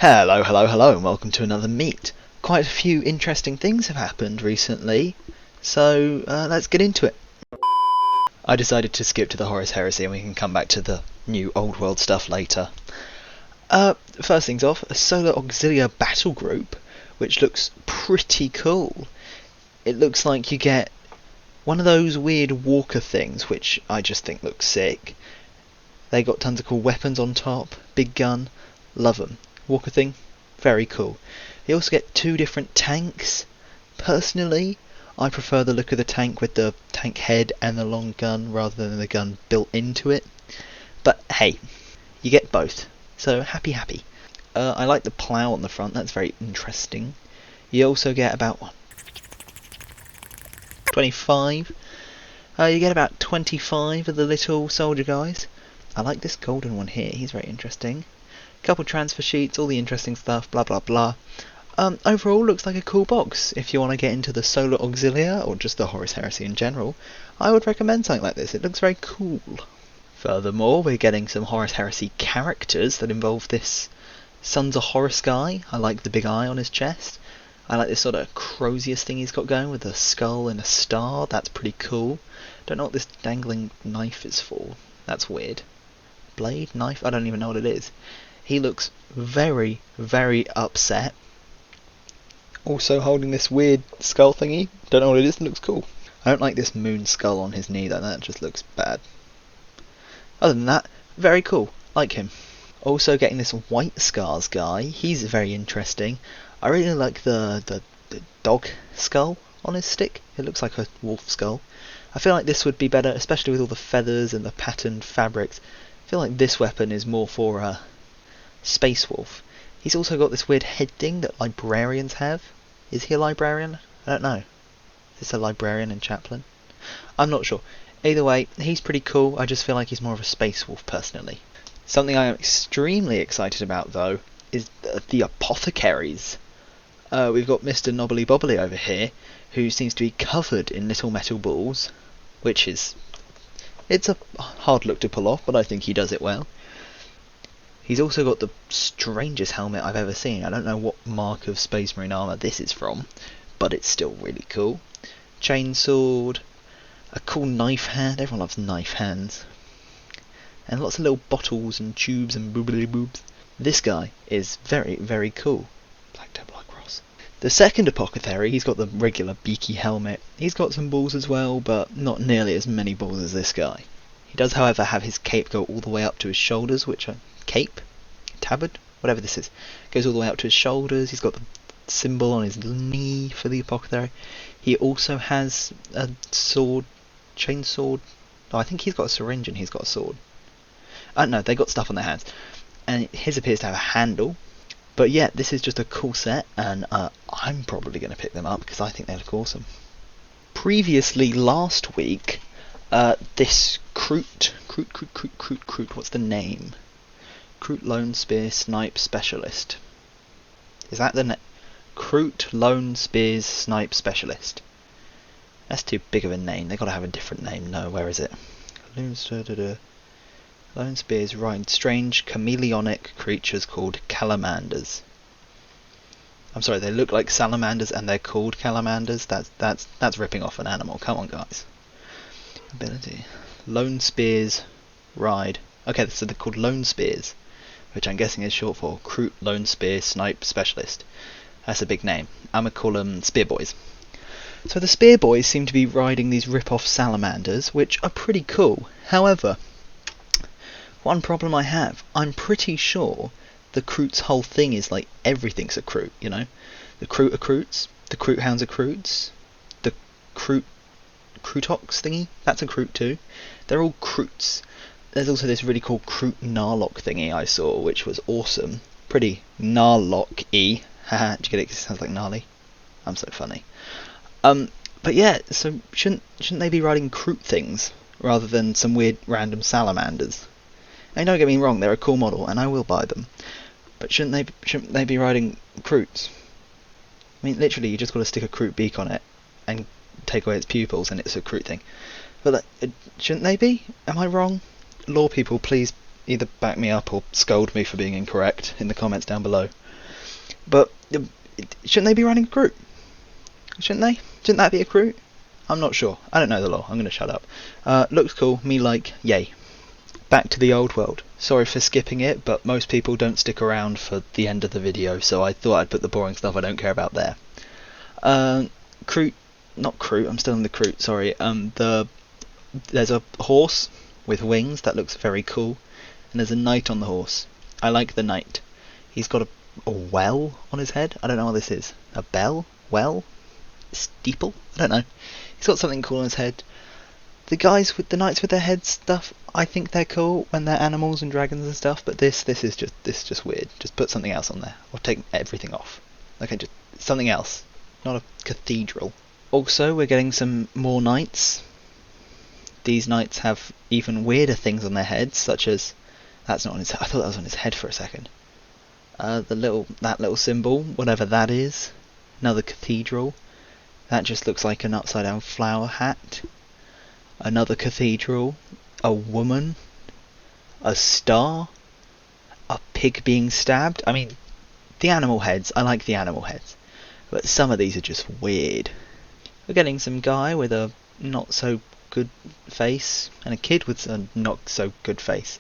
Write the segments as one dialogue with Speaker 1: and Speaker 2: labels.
Speaker 1: Hello, hello, hello, and welcome to another Meet. Quite a few interesting things have happened recently, so let's get into it. I decided to skip to the Horus Heresy and we can come back to the new Old World stuff later. First things off, a Solar Auxilia battle group, which looks pretty cool. It looks like you get one of those weird walker things, which I just think looks sick. They got tons of cool weapons on top, big gun, love them. Walker thing, very cool. You also get two different tanks. Personally, I prefer the look of the tank with the tank head and the long gun rather than the gun built into it. But hey, you get both, so happy. I like the plough on the front, that's very interesting. You also get about 25. You get about 25 of the little soldier guys. I like this golden one here, he's very interesting. Couple transfer sheets, all the interesting stuff, blah blah blah. Overall looks like a cool box. If you want to get into the Solar Auxilia, or just the Horus Heresy in general, I would recommend something like this. It looks very cool. Furthermore, we're getting some Horus Heresy characters that involve this Sons of Horus guy. I like the big eye on his chest. I like this sort of Crozius thing he's got going with a skull and a star. That's pretty cool. Don't know what this dangling knife is for. That's weird. Blade? Knife? I don't even know what it is. He looks very, very upset. Also holding this weird skull thingy. Don't know what it is, it looks cool. I don't like this moon skull on his knee though, that just looks bad. Other than that, very cool. Like him. Also getting this White Scars guy. He's very interesting. I really like the dog skull on his stick. It looks like a wolf skull. I feel like this would be better, especially with all the feathers and the patterned fabrics. I feel like this weapon is more for a Space Wolf. He's also got this weird head thing that librarians have. Is he a librarian? I don't know. Is this a librarian and chaplain? I'm not sure. Either way, he's pretty cool. I just feel like he's more of a Space Wolf personally. Something I am extremely excited about though is the apothecaries. We've got Mr. Knobbly Bobbly over here, who seems to be covered in little metal balls, which is... it's a hard look to pull off, but I think he does it well. He's also got the strangest helmet I've ever seen. I don't know what mark of Space Marine armour this is from, but it's still really cool. Chainsword, a cool knife hand, everyone loves knife hands. And lots of little bottles and tubes and boobly boobs. This guy is very, very cool. Black Templar Cross. The second apothecary, he's got the regular beaky helmet. He's got some balls as well, but not nearly as many balls as this guy. He does, however, have his cape go all the way up to his shoulders, which are... cape? Tabard? Whatever this is. Goes all the way up to his shoulders. He's got the symbol on his knee for the apothecary. He also has a sword, chainsword. Oh, I think he's got a syringe and he's got a sword. No, they got stuff on their hands. And his appears to have a handle. But yeah, this is just a cool set, and I'm probably going to pick them up because I think they look awesome. Previously, last week, this kroot, what's the name? Kroot Lone Spear Snipe Specialist. Is that the name? Kroot Lone Spears Snipe Specialist. That's too big of a name, they gotta have a different name. No, where is it? Lone Spears ride strange chameleonic creatures called calamanders. I'm sorry, they look like salamanders and they're called calamanders. That's ripping off an animal. Come on, guys. Ability. Lone Spears ride. Okay, so they're called Lone Spears, which I'm guessing is short for Kroot Lone Spear Snipe Specialist. That's a big name. I'm gonna call them Spear Boys. So the Spear Boys seem to be riding these rip-off salamanders, which are pretty cool. However, one problem I have, I'm pretty sure the Kroot's whole thing is like everything's a Kroot, you know? The Kroot are Kroots, the Kroot Hounds are Kroots, the Krootox thingy, that's a Kroot too. They're all Kroots. There's also this really cool Kroot Narlock thingy I saw, which was awesome. Pretty Narlock-y. Haha, did you get it? 'Cause it sounds like gnarly. I'm so funny. But yeah, so shouldn't they be riding Kroot things rather than some weird random salamanders? And don't get me wrong, they're a cool model, and I will buy them. But shouldn't they be riding Kroots? I mean, literally, you just got to stick a Kroot beak on it and take away its pupils, and it's a Kroot thing. But shouldn't they be? Am I wrong? Law people, please either back me up or scold me for being incorrect in the comments down below. But shouldn't they be running a kroot? Shouldn't they? Shouldn't that be a kroot? I'm not sure. I don't know the law. I'm going to shut up. Looks cool. Me like. Yay. Back to the old world. Sorry for skipping it, but most people don't stick around for the end of the video, so I thought I'd put the boring stuff I don't care about there. Kroot, not kroot, I'm still in the kroot, sorry. There's a horse with wings that looks very cool, and there's a knight on the horse. I like the knight. He's got a well on his head. I don't know what this is. A bell? Well? Steeple? I don't know. He's got something cool on his head. The guys with the knights with their heads stuff, I think they're cool when they're animals and dragons and stuff, but this is just weird. Just put something else on there, or take everything off. Okay, just something else, not a cathedral. Also, we're getting some more knights. These knights have even weirder things on their heads, such as that's not on his. I thought that was on his head for a second. That little symbol, whatever that is. Another cathedral. That just looks like an upside down flower hat. Another cathedral, a woman, a star, a pig being stabbed. I mean, the animal heads, I like the animal heads, but some of these are just weird. We're getting some guy with a not so good face, and a kid with a not so good face.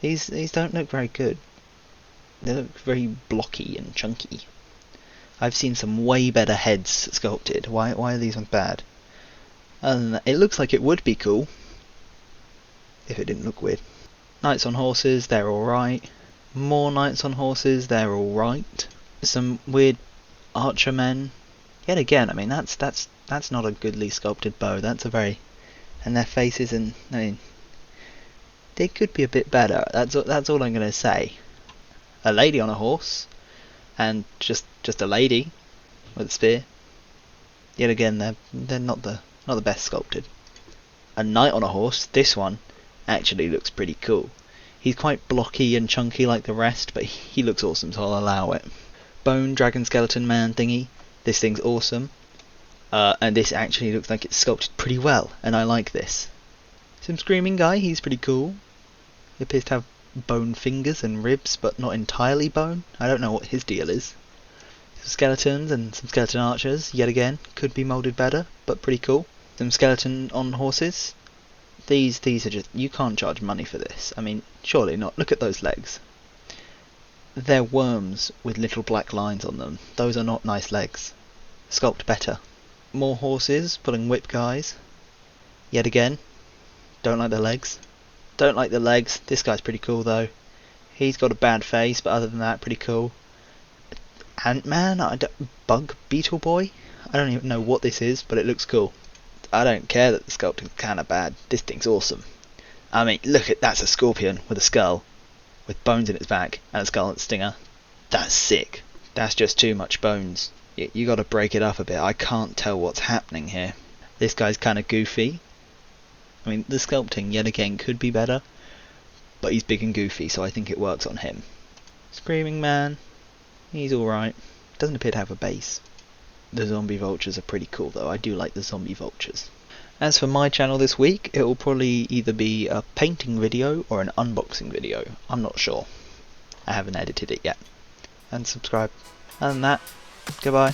Speaker 1: These don't look very good. They look very blocky and chunky. I've seen some way better heads sculpted. Why are these ones bad? And it looks like it would be cool if it didn't look weird. Knights on horses, they're alright. More knights on horses, they're alright. Some weird archer men. Yet again, I mean that's not a goodly sculpted bow. That's a very, and their faces, and I mean they could be a bit better. That's all I'm gonna say. A lady on a horse, and just a lady with a spear. Yet again, they're not the best sculpted. A knight on a horse, this one actually looks pretty cool. He's quite blocky and chunky like the rest, but he looks awesome, so I'll allow it. Bone dragon skeleton man thingy, this thing's awesome. And this actually looks like it's sculpted pretty well, and I like this. Some screaming guy, he's pretty cool. He appears to have bone fingers and ribs, but not entirely bone. I don't know what his deal is. Some skeletons and some skeleton archers, yet again, could be moulded better, but pretty cool. Some skeleton on horses. These are just, you can't charge money for this. I mean, surely not. Look at those legs. They're worms with little black lines on them. Those are not nice legs. Sculpt better. More horses pulling whip guys. Yet again, don't like the legs. Don't like the legs. This guy's pretty cool though. He's got a bad face, but other than that, pretty cool. Ant-Man? Bug Beetle Boy? I don't even know what this is, but it looks cool. I don't care that the sculpting's kinda bad. This thing's awesome. I mean, look at, that's a scorpion with a skull, with bones in its back, and a skull and stinger. That's sick. That's just too much bones. You gotta break it up a bit. I can't tell what's happening here. This guy's kinda goofy. I mean, the sculpting, yet again, could be better, but he's big and goofy, so I think it works on him. Screaming man. He's alright. Doesn't appear to have a base. The zombie vultures are pretty cool though. I do like the zombie vultures. As for my channel this week, it will probably either be a painting video or an unboxing video. I'm not sure. I haven't edited it yet. And subscribe. Other than that, goodbye.